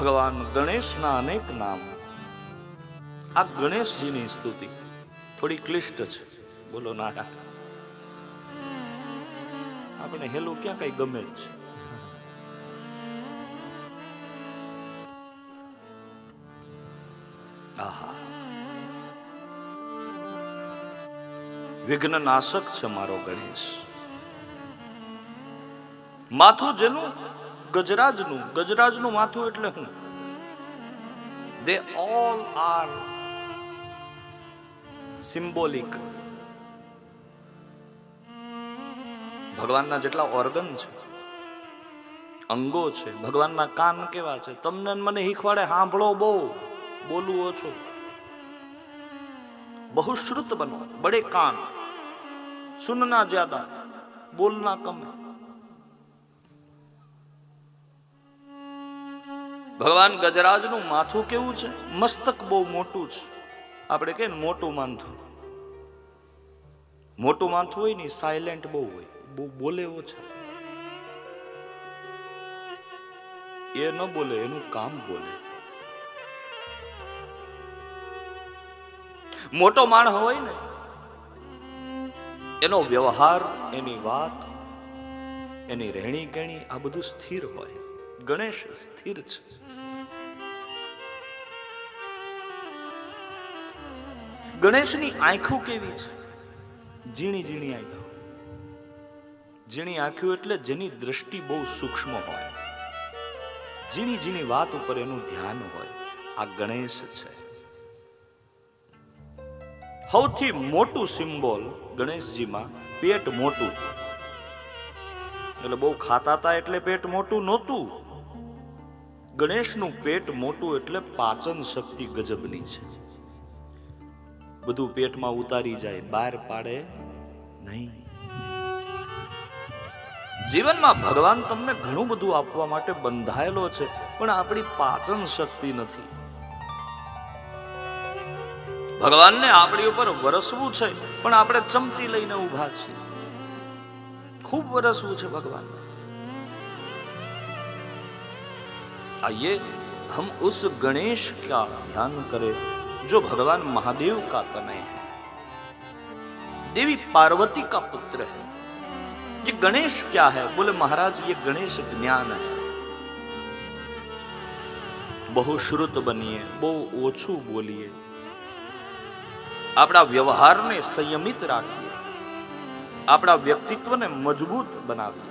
ભગવાન ગણેશના અનેક નામ. આ ગણેશજીની સ્તુતિ થોડી ક્લિષ્ટ છે. બોલો ના, આપણે હેલું ક્યાં કઈ ગમે છે. આહા, વિઘ્ન નાશક છે મારો ગણેશ. માથું જેનું ગજરાજનું માથું એટલે હું. They all are symbolic. ભગવાનના જેટલા ઓર્ગન છે, અંગો છે, ભગવાનના કાન કેવા છે, તમને મને શીખવાડે સાંભળો બહુ, બોલવું ઓછો. बहुश्रुत बनो, बड़े कान, सुनना ज्यादा, बोलना कम. ભગવાન ગજરાજનું માથું કેવું છે? મસ્તક બહુ મોટું છે. આપણે કહીએ ને મોટું માથું. મોટું માથું હોય ને સાયલેન્ટ બહુ હોય, બહુ બોલે ઓછા. એ ન બોલે, એનું કામ બોલે. મોટો માણસ હોય ને એનો વ્યવહાર, એની વાત, એની રહેણી કહેણી આ બધું સ્થિર હોય. ગણેશ સ્થિર છે. ગણેશની આંખો કેવી છે? ઝીણી ઝીણી આંખો. ઝીણી આંખો એટલે જેની દ્રષ્ટિ બહુ સૂક્ષ્મ હોય, ઝીણી ઝીણી વાત ઉપર એનું ધ્યાન હોય. આ ગણેશ છે. સૌથી મોટું સિમ્બોલ ગણેશજીમાં પેટ મોટું. એટલે બહુ ખાતા હતા એટલે પેટ મોટું નહોતું. ગણેશનું પેટ મોટું એટલે પાચન શક્તિ ગજબની છે. બધું પેટમાં ઉતારી જાય, બહાર પાડે નહીં. જીવનમાં ભગવાન તમને ઘણું બધું આપવા માટે બંધાયેલો છે, પણ આપણી પાચન શક્તિ નથી. ભગવાનને આપણી ઉપર વરસવું છે, પણ આપણે ચમચી લઈને ઉભા છીએ. ખૂબ વરસવું છે ભગવાન. आइए हम उस गणेश का ध्यान करें जो भगवान महादेव का तनय है, देवी पार्वती का पुत्र है. ये गणेश क्या है? बोले महाराज ये गणेश ज्ञान है. बहु श्रुत बनिए, बहु ओछू बोलिए, આપણા વ્યવહારને સંયમિત રાખીએ, આપણા વ્યક્તિત્વને મજબૂત બનાવીએ.